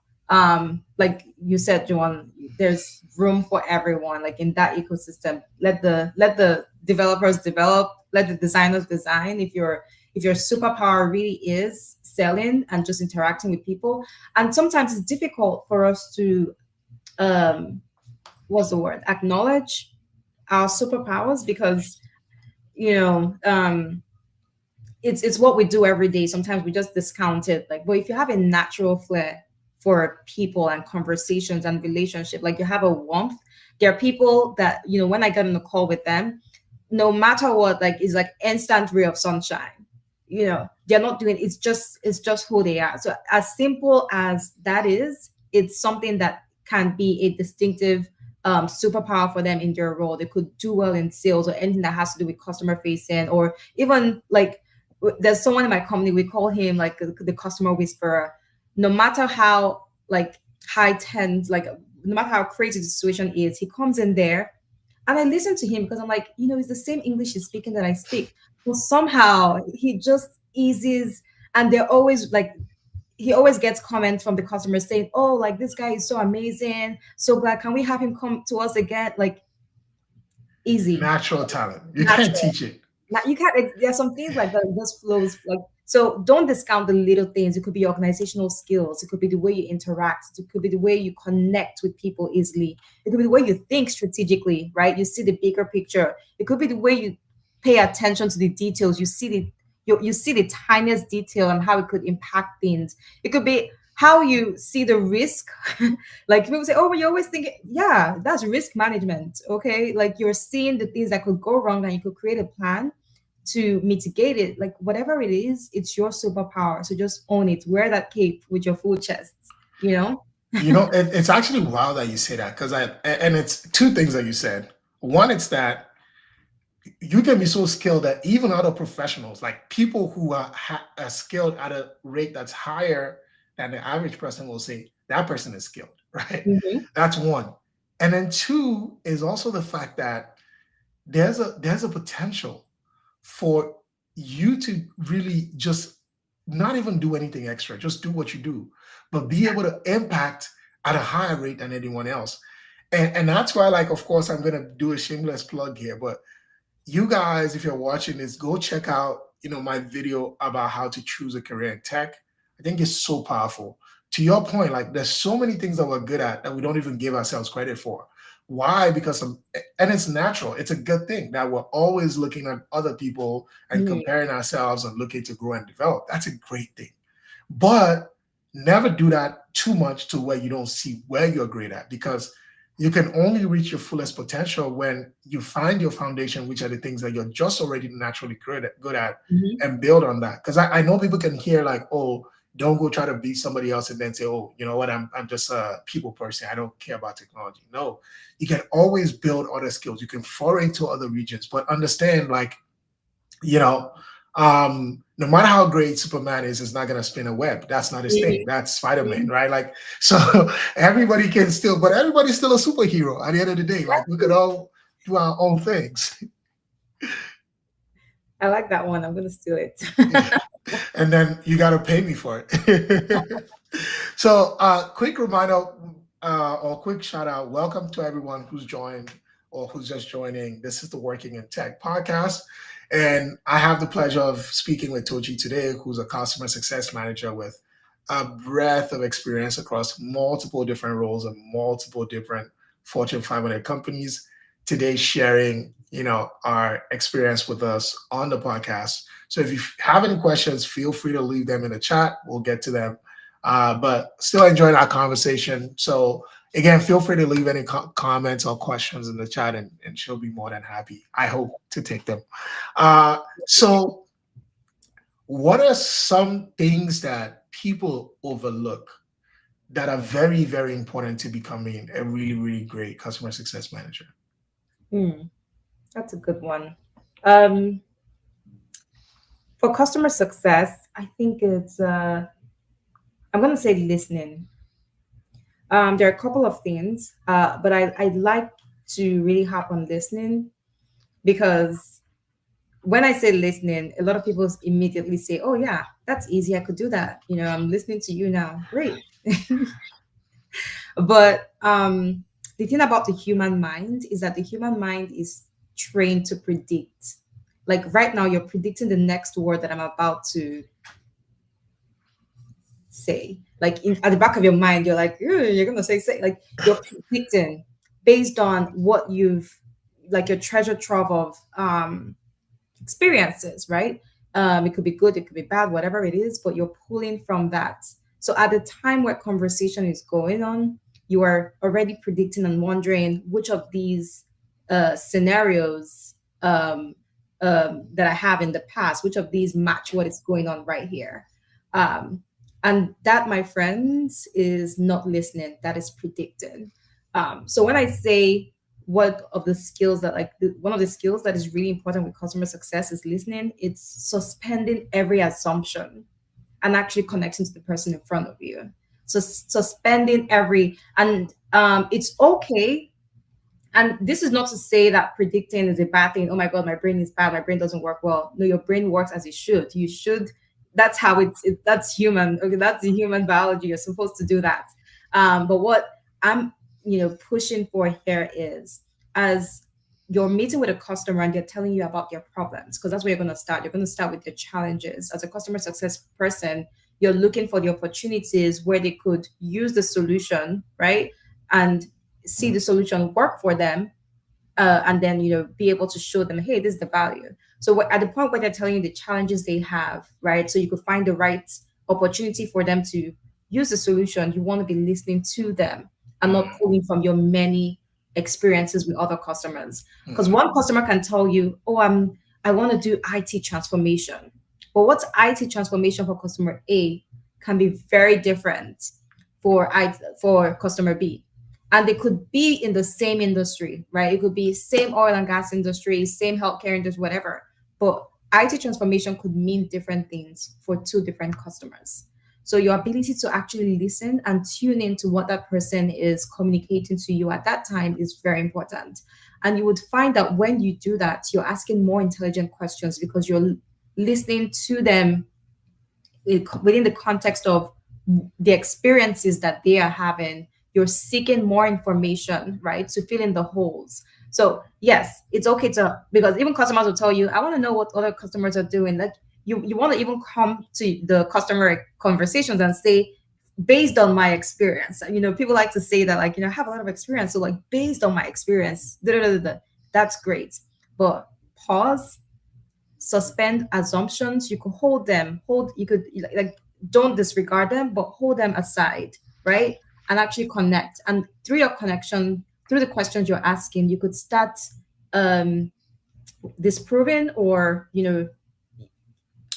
Like you said, Joan, there's room for everyone. Like in that ecosystem, let the developers develop, let the designers design. If your superpower really is selling and just interacting with people, and sometimes it's difficult for us to um what's the word, acknowledge our superpowers because you know it's what we do every day. Sometimes we just discount it. Like, but if you have a natural flair for people and conversations and relationship, like you have a warmth, there are people that when I get on a call with them, no matter what, like it's like instant ray of sunshine. They're not doing it's just who they are. So as simple as that is, it's something that can be a distinctive superpower for them in their role. They could do well in sales or anything that has to do with customer facing, or even like there's someone in my company, we call him like the customer whisperer. No matter how like high tense, like no matter how crazy the situation is, he comes in there and I listen to him because I'm like, it's the same English he's speaking that I speak. But somehow he just eases, and they're always like, he always gets comments from the customers saying, "Oh, like this guy is so amazing, so glad. Can we have him come to us again?" Like easy, Natural talent. You can't natural. teach it. Now you can't. There's some things like that just flows like. So don't discount the little things. It could be organizational skills. It could be the way you interact. It could be the way you connect with people easily. It could be the way you think strategically, right? You see the bigger picture. It could be the way you pay attention to the details. You see the tiniest detail and how it could impact things. It could be how you see the risk. Like people say, oh, but you always think, yeah, that's risk management. Okay. Like you're seeing the things that could go wrong and you could create a plan to mitigate it. Like whatever it is, it's your superpower. So just own it. Wear that cape with your full chest, you know? It's actually wild that you say that because and it's two things that you said. One, it's that you can be so skilled that even other professionals, like people who are skilled at a rate that's higher than the average person, will say that person is skilled, right? Mhm. That's one. And then two is also the fact that there's a potential for you to really just not even do anything extra, just do what you do, but be able to impact at a higher rate than anyone else. And that's why, like, of course, I'm gonna do a shameless plug here, but you guys, if you're watching this, go check out, my video about how to choose a career in tech. I think it's so powerful. To your point, like there's so many things that we're good at that we don't even give ourselves credit for. Why? Because and it's natural. It's a good thing that we're always looking at other people and Mhm. comparing ourselves and looking to grow and develop. That's a great thing. But never do that too much to where you don't see where you're great at, because you can only reach your fullest potential when you find your foundation, which are the things that you're just already naturally good at, Mhm. and build on that. Because I know people can hear like, oh, don't go try to be somebody else and then say, oh, you know what, I'm just a people person. I don't care about technology. No, you can always build other skills. You can foray to other regions, but understand like, you know, no matter how great Superman is, it's not gonna spin a web. That's not his thing. Mhm. That's Spider-Man, Mhm. right? Like, so everybody can still, but everybody's still a superhero at the end of the day. Like, we could all do our own things. I like that one. I'm gonna steal it. And then you gotta pay me for it. So, quick reminder, or quick shout out. Welcome to everyone who's joined or who's just joining. This is the Working in Tech podcast. And I have the pleasure of speaking with Tochi today, who's a customer success manager with a breadth of experience across multiple different roles and multiple different Fortune 500 companies. Today, sharing, our experience with us on the podcast. So if you have any questions, feel free to leave them in the chat. We'll get to them. But still enjoying our conversation. So again, feel free to leave any comments or questions in the chat, and she'll be more than happy, I hope, to take them. So what are some things that people overlook that are very, very important to becoming a really, really great customer success manager? Hmm, that's a good one. Um, for customer success, I think it's I'm gonna say listening. There are a couple of things, but I'd like to really harp on listening because when I say listening, a lot of people immediately say, "Oh yeah, that's easy. I could do that. I'm listening to you now. Great." But the thing about the human mind is that the human mind is trained to predict. Like right now, you're predicting the next word that I'm about to say. Like at the back of your mind, you're like, you're gonna say, like you're predicting based on what you've, like your treasure trove of experiences, right? It could be good, it could be bad, whatever it is, but you're pulling from that. So at the time where conversation is going on, you are already predicting and wondering which of these scenarios that I have in the past, which of these match what is going on right here. Um, and that, my friends, is not listening, that is predicting. So when I say what of the skills that one of the skills that is really important with customer success is listening, it's suspending every assumption and actually connecting to the person in front of you. So suspending every, and it's okay. And this is not to say that predicting is a bad thing. Oh my God, my brain is bad. My brain doesn't work well. No, your brain works as it should. You should. That's how that's human. Okay, that's the human biology. You're supposed to do that. But what I'm, pushing for here is, as you're meeting with a customer and they're telling you about their problems, because that's where you're going to start. You're going to start with your challenges. As a customer success person, you're looking for the opportunities where they could use the solution, right? And see the solution work for them, and then be able to show them, hey, this is the value. So at the point where they're telling you the challenges they have, right, so you could find the right opportunity for them to use the solution, you want to be listening to them and not pulling from your many experiences with other customers. Because one customer can tell you, oh, I want to do IT transformation, but what's IT transformation for customer A can be very different for customer B. And they could be in the same industry, right? It could be same oil and gas industry, same healthcare industry, whatever. But IT transformation could mean different things for two different customers. So your ability to actually listen and tune into what that person is communicating to you at that time is very important. And you would find that when you do that, you're asking more intelligent questions because you're listening to them within the context of the experiences that they are having. You're seeking more information, right, to fill in the holes. So yes, it's okay to, because even customers will tell you, I want to know what other customers are doing. Like you want to even come to the customer conversations and say, based on my experience. People like to say that, like, I have a lot of experience, so like based on my experience, that's great. But pause, suspend assumptions. You could you could, like, don't disregard them, but hold them aside, right? And actually connect. And through your connection, through the questions you're asking, you could start disproving or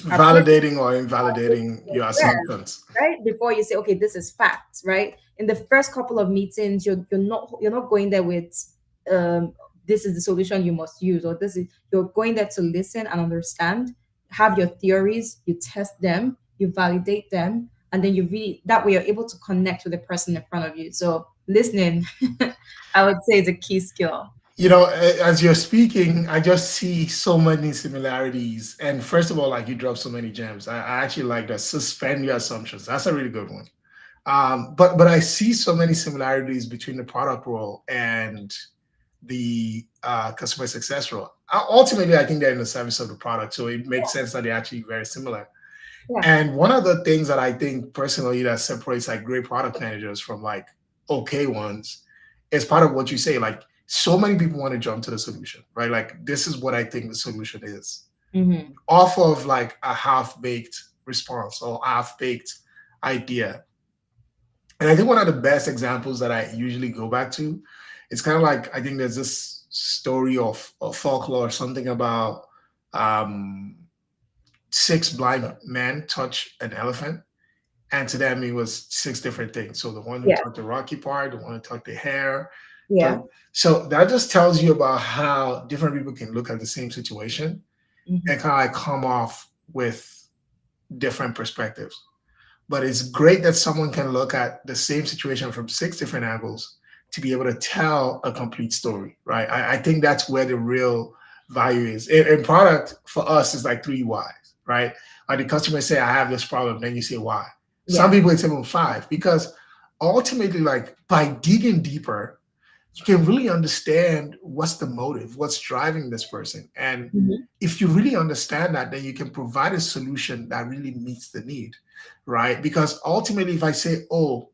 validating or invalidating your assumptions. right, before you say, okay, this is facts, right? In the first couple of meetings, you're not going there with this is the solution you must use, or this is, you're going there to listen and understand, have your theories, you test them, you validate them, and then you really, that way you're able to connect with the person in front of you. So listening, I would say, is a key skill. As you're speaking, I just see so many similarities. And first of all, like, you dropped so many gems. I actually like that. Suspend your assumptions. That's a really good one. But I see so many similarities between the product role and the customer success role. Ultimately, I think they're in the service of the product, so it makes sense that they're actually very similar. Yeah. And one of the things that I think personally that separates like great product managers from like okay ones is part of what you say. Like, so many people want to jump to the solution, right? Like, this is what I think the solution is, off of like a half-baked response or half-baked idea. And I think one of the best examples that I usually go back to, it's kind of like, I think there's this story of folklore or something about six blind men touch an elephant. And to them, it was six different things. So the one who Yeah. touched the rocky part, the one who touched the hair. Yeah. So that just tells you about how different people can look at the same situation and kind of like come off with different perspectives. But it's great that someone can look at the same situation from six different angles to be able to tell a complete story, right? I think that's where the real value is. In product, for us, is like three whys, right? Like the customer say, I have this problem, then you say why. Some Yeah. people it's even five, because ultimately, like by digging deeper, you can really understand what's the motive, what's driving this person. And Mhm. if you really understand that, then you can provide a solution that really meets the need, right? Because ultimately, if I say, oh,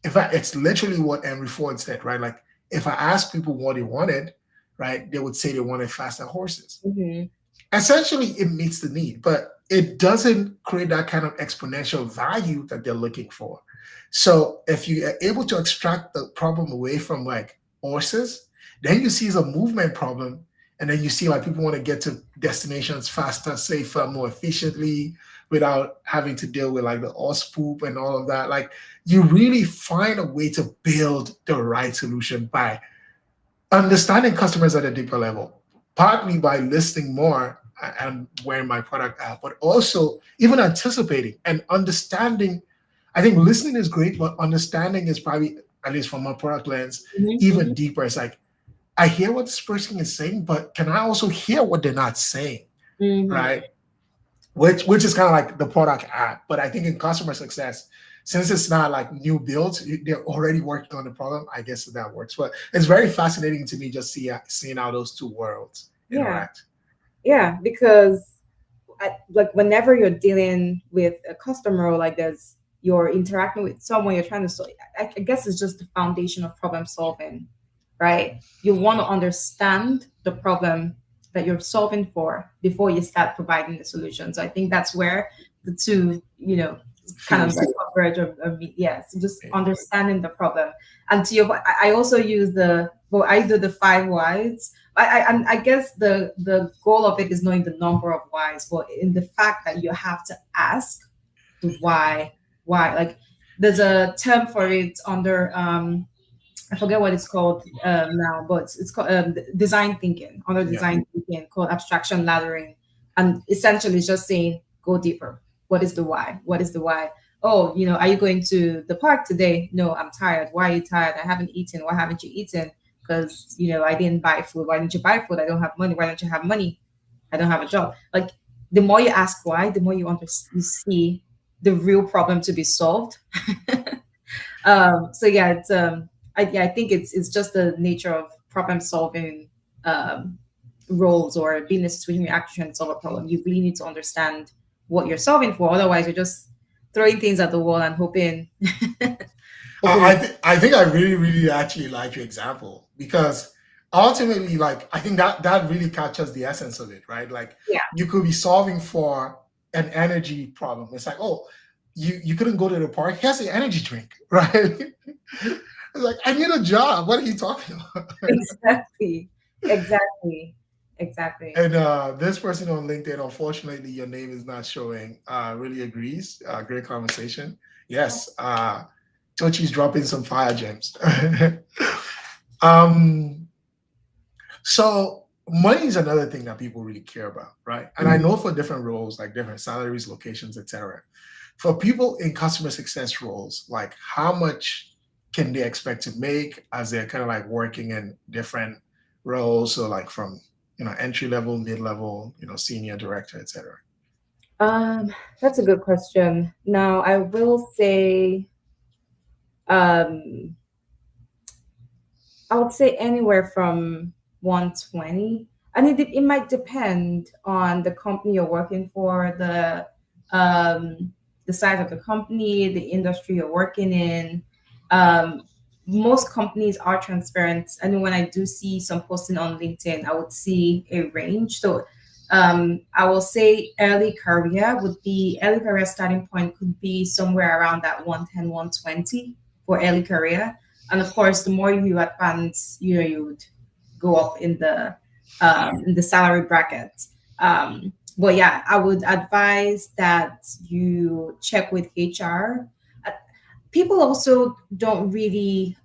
it's literally what Henry Ford said, right? Like if I ask people what they wanted, right, they would say they wanted faster horses. Mhm. Essentially, it meets the need, but it doesn't create that kind of exponential value that they're looking for. So if you are able to extract the problem away from like horses, then you see it's a movement problem. And then you see like people want to get to destinations faster, safer, more efficiently without having to deal with like the horse poop and all of that. Like you really find a way to build the right solution by understanding customers at a deeper level, partly by listening more and wearing my product out, but also even anticipating and understanding. I think listening is great, but understanding is probably, at least from my product lens, Mhm. even Mhm. deeper. It's like, I hear what this person is saying, but can I also hear what they're not saying? Mhm. Right. Which is kind of like the product app. But I think in customer success, since it's not like new builds, they're already working on the problem. I guess that works. But it's very fascinating to me just seeing how those two worlds Yeah. interact. Yeah. Because like whenever you're dealing with a customer, or like you're interacting with someone, you're trying to solve. I guess it's just the foundation of problem solving, right? You want to understand the problem that you're solving for before you start providing the solution. So I think that's where the two, kind of Fuse. like coverage of yes, just understanding the problem. And to your point, I also use I do the five whys. I guess the goal of it is knowing the number of whys, but in the fact that you have to ask the why. Like there's a term for it under I forget what it's called now, but it's called design thinking. Under Yeah. design thinking, called abstraction laddering, and essentially it's just saying go deeper. What is the why? What is the why? Oh, are you going to the park today? No, I'm tired. Why are you tired? I haven't eaten. Why haven't you eaten? Because I didn't buy food. Why didn't you buy food? I don't have money. Why don't you have money? I don't have a job. Like the more you ask why, the more you see the real problem to be solved. So yeah, I think it's just the nature of problem solving um, roles, or being a situation where you're actually trying to solve a problem. You really need to understand what you're solving for. Otherwise, you're just throwing things at the wall and hoping. hoping it, I think I really, really actually like your example, because ultimately, like I think that really captures the essence of it, right? Like yeah, you could be solving for an energy problem. It's like, oh, you couldn't go to the park. Here's the energy drink, right? It's like, I need a job. What are you talking about? exactly, exactly, exactly. And this person on LinkedIn, unfortunately, your name is not showing. Really agrees. Great conversation. Yes. Tochi's dropping some fire gems. um, so money is another thing that people really care about, right? And I Mhm. know for different roles, like different salaries, locations, etc. For people in customer success roles, like how much can they expect to make as they're kind of like working in different roles? So like from entry level, mid level, senior director, etc. That's a good question. Now, I will say, um, I would say anywhere from 120. And it might depend on the company you're working for, the size of the company, the industry you're working in. Um, Most companies are transparent. I know when I do see some posting on LinkedIn, I would see a range. So I will say early career starting point could be somewhere around that 110, 120 for early career. And of course, the more you advance, you would go up in the salary bracket. But yeah, I would advise that you check with HR. Uh, People also don't really.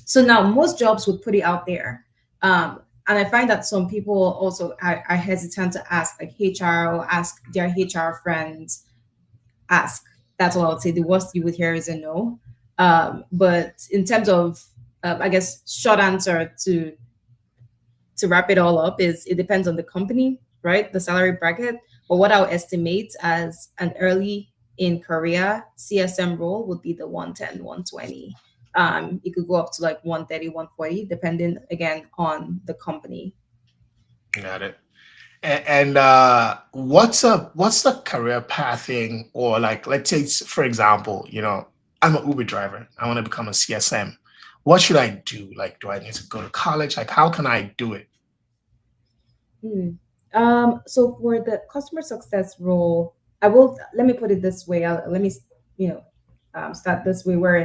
So now most jobs would put it out there. And I find that some people also are hesitant to ask like HR, or ask their HR friends. Ask. That's all I would say. The worst you would hear is a no. But in terms of, I guess, short answer to to wrap it all up is it depends on the company, right? The salary bracket. But what I'll estimate as an early in career CSM role would be the 110, 120. It could go up to like 130, 140, depending again on the company. Got it. And what's the career pathing, or like, let's say for example, I'm an Uber driver. I want to become a CSM. What should I do? Like, do I need to go to college? Like, how can I do it? Hmm. So for the customer success role, I will let me put it this way. Let me you know start this way where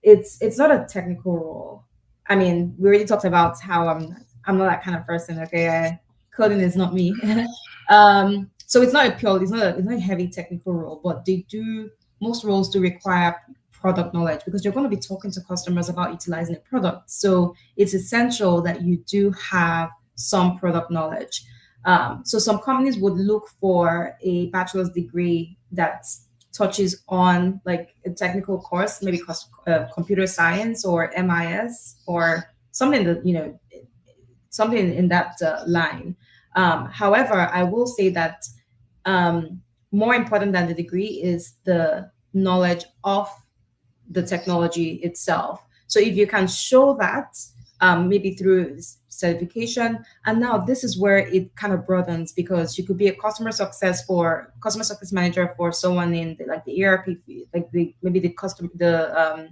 it's not a technical role. I mean, we already talked about how I'm not that kind of person. Okay, coding is not me. So it's not a pure, it's not a heavy technical role, but they do most roles do require product knowledge because you're going to be talking to customers about utilizing a product. So it's essential that you do have some product knowledge. So some companies would look for a bachelor's degree that touches on like a technical course, maybe computer science or MIS or something that something in that line. However, I will say that more important than the degree is the knowledge of the technology itself. So if you can show that, maybe through certification, and now this is where it kind of broadens because you could be a customer success manager for someone in like the ERP, like maybe the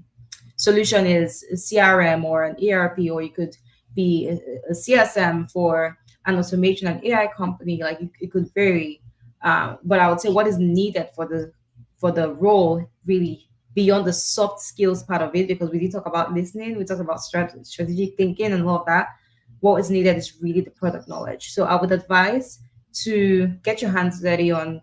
solution is a CRM or an ERP, or you could be a CSM for an automation and AI company. Like it could vary, but I would say what is needed for the role really beyond the soft skills part of it, because we did talk about listening, we talked about strategic thinking and all of that. What is needed is really the product knowledge. So I would advise to get your hands dirty on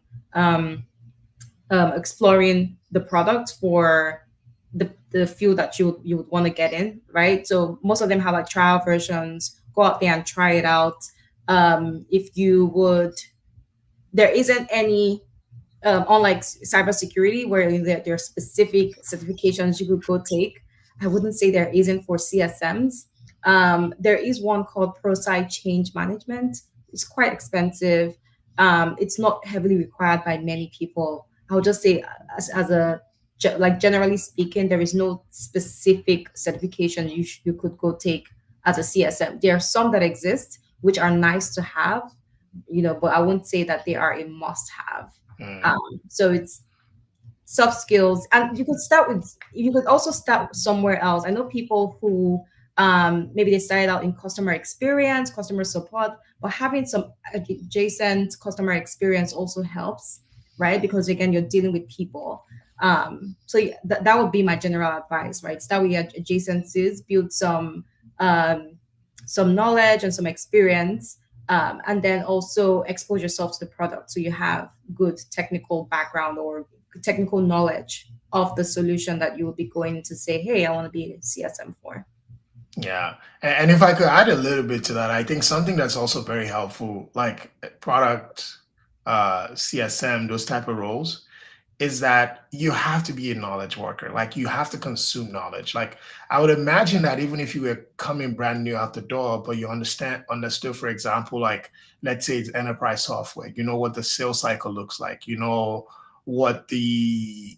exploring the product for the field that you would want to get in, right? So most of them have like trial versions. Go out there and try it out. If you would, there isn't any unlike cybersecurity, where there are specific certifications you could go take. I wouldn't say there isn't for CSMs. There is one called ProSci Change Management. It's quite expensive. It's not heavily required by many people. I would just say, as a like generally speaking, there is no specific certification you could go take as a CSM. There are some that exist, which are nice to have, but I wouldn't say that they are a must-have. Mm. So it's soft skills, and you could also start somewhere else. I know people who maybe they started out in customer experience, customer support, but having some adjacent customer experience also helps, right? Because again, you're dealing with people. So yeah, that would be my general advice, right? Start with your adjacencies, build some knowledge and some experience, and then also expose yourself to the product so you have good technical background or technical knowledge of the solution that you will be going to say, hey, I want to be a CSM for. Yeah. And if I could add a little bit to that, I think something that's also very helpful, like product, CSM, those type of roles, is that you have to be a knowledge worker. Like you have to consume knowledge. Like I would imagine that even if you were coming brand new out the door, but you understood, for example, like let's say it's enterprise software, you know what the sales cycle looks like, you know what the,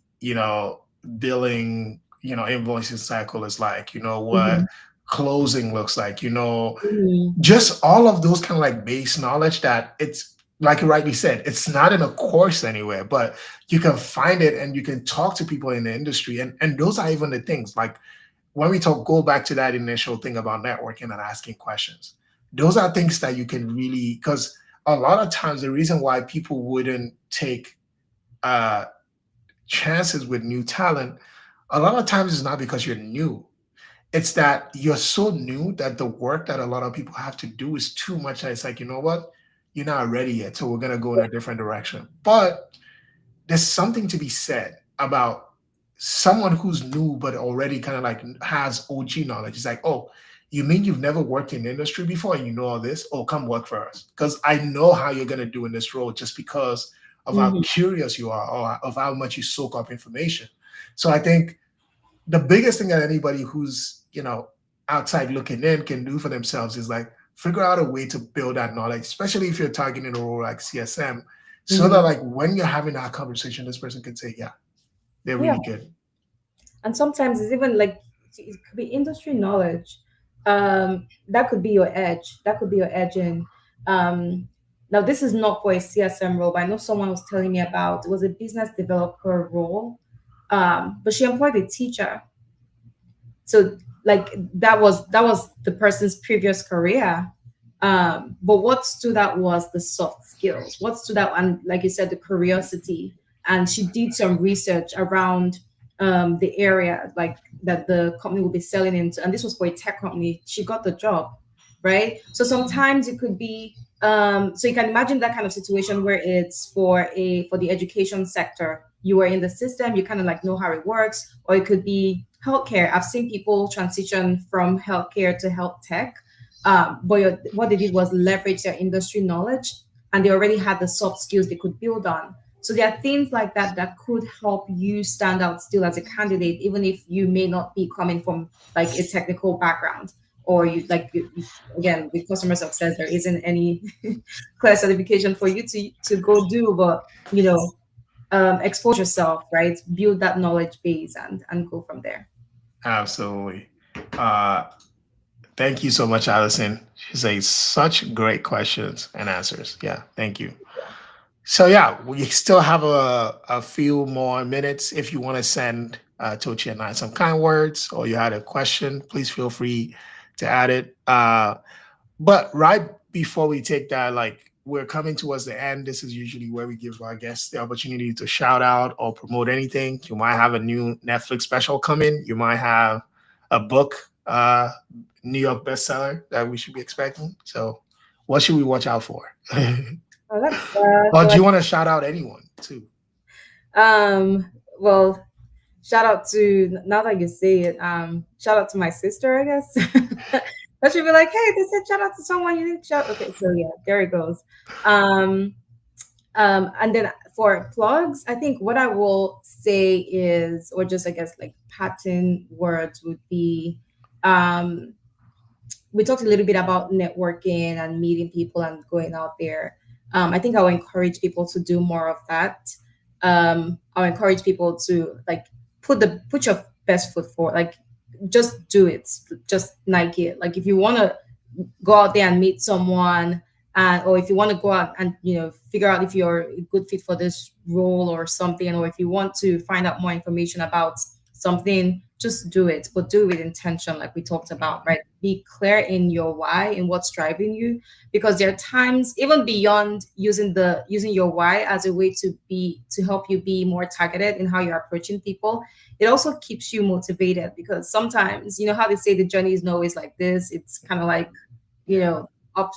billing, invoicing cycle is like, you know what Mhm. closing looks like, Mhm. just all of those kind of like base knowledge that it's like you rightly said, it's not in a course anywhere, but you can find it and you can talk to people in the industry. And those are even the things like when we go back to that initial thing about networking and asking questions, those are things that you can really, because a lot of times the reason why people wouldn't take uh, chances with new talent, a lot of times it's not because you're new, it's that you're so new that the work that a lot of people have to do is too much. And it's like, you know what? You're not ready yet. So we're going to go in a different direction. But there's something to be said about someone who's new, but already kind of like has OG knowledge. It's like, oh, you mean you've never worked in the industry before and you know all this? Oh, come work for us. Because I know how you're going to do in this role just because of how Mhm. curious you are or of how much you soak up information. So I think the biggest thing that anybody who's outside looking in can do for themselves is like figure out a way to build that knowledge, especially if you're targeting a role like CSM, so that Mhm. like when you're having that conversation, this person can say, yeah, they're Yeah. really good. And sometimes it's even like it could be industry knowledge. That could be your edge. That could be your edge in. Now, this is not for a CSM role, but I know someone was telling me about it was a business developer role. But she employed a teacher, so like that was the person's previous career. But what stood out was the soft skills. What stood out, and like you said, the curiosity. And she did some research around the area like that the company will be selling into, and this was for a tech company. She got the job, right? So sometimes it could be so you can imagine that kind of situation where it's for the education sector. You are in the system, you kind of like know how it works, or it could be healthcare. I've seen people transition from healthcare to health tech, but what they did was leverage their industry knowledge, and they already had the soft skills they could build on. So there are things like that that could help you stand out still as a candidate, even if you may not be coming from like a technical background, or again, with customer success, there isn't any clear certification for you to go do, but expose yourself, right? Build that knowledge base and go from there. Absolutely. Uh, Thank you so much, Allison. She says such great questions and answers. Yeah, thank you. So yeah, we still have a few more minutes. If you want to send Tochi and I some kind words, or you had a question, please feel free to add it. But right before we take that, like we're coming towards the end. This is usually where we give our guests the opportunity to shout out or promote anything. You might have a new Netflix special coming. You might have a book, New York bestseller that we should be expecting. So, what should we watch out for? Oh, that's Or so do like you want to shout out anyone too? well, shout out to, now that you say it, shout out to my sister, I guess. But she'd be like, hey, they said shout out to someone you didn't shout. Okay, so yeah, there it goes. Um, and then for plugs, I think what I will say is, or just I guess like pattern words would be, um, we talked a little bit about networking and meeting people and going out there. I think I'll encourage people to do more of that. I'll encourage people to like put your best foot forward. Like just do it. Just Nike it. Like if you want to go out there and meet someone, and or if you want to go out and figure out if you're a good fit for this role or something, or if you want to find out more information about something, just do it, but do it with intention, like we talked about, right? Be clear in your why and what's driving you, because there are times even beyond using your why as a way to help you be more targeted in how you're approaching people. It also keeps you motivated, because sometimes, how they say the journey is not always like this. It's kind of like, up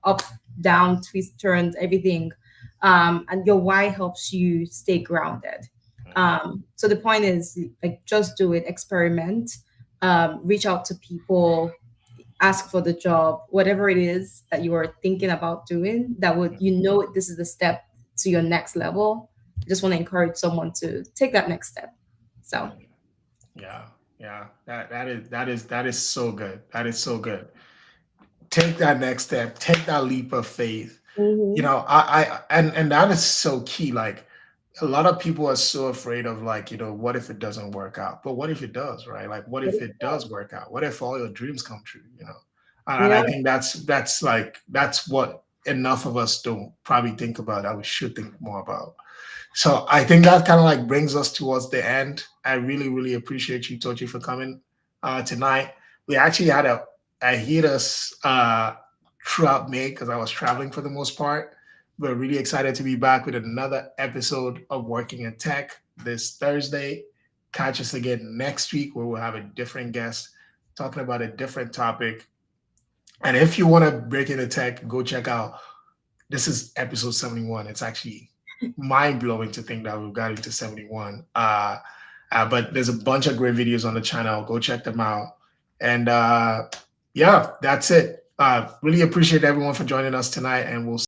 up down, twist, turns, everything. And your why helps you stay grounded. So the point is, like, just do it, experiment, reach out to people, ask for the job, whatever it is that you are thinking about doing, that would, this is the step to your next level. I just want to encourage someone to take that next step. So Yeah, yeah. That is so good. That is so good. Take that next step. Take that leap of faith. mhm. And that is so key. Like a lot of people are so afraid of like, what if it doesn't work out? But what if it does, right? Like what if it does work out? What if all your dreams come true? And Yeah. I think that's what enough of us don't probably think about, that we should think more about. So I think that kind of like brings us towards the end. I really, really appreciate you, Tochi, for coming tonight. We actually had a hiatus throughout May because I was traveling for the most part. We're really excited to be back with another episode of Working in Tech this Thursday. Catch us again next week where we'll have a different guest talking about a different topic. And if you want to break into tech, go check out. This is episode 71. It's actually mind blowing to think that we've got into 71. But there's a bunch of great videos on the channel. Go check them out. And yeah, that's it. Really appreciate everyone for joining us tonight, and we'll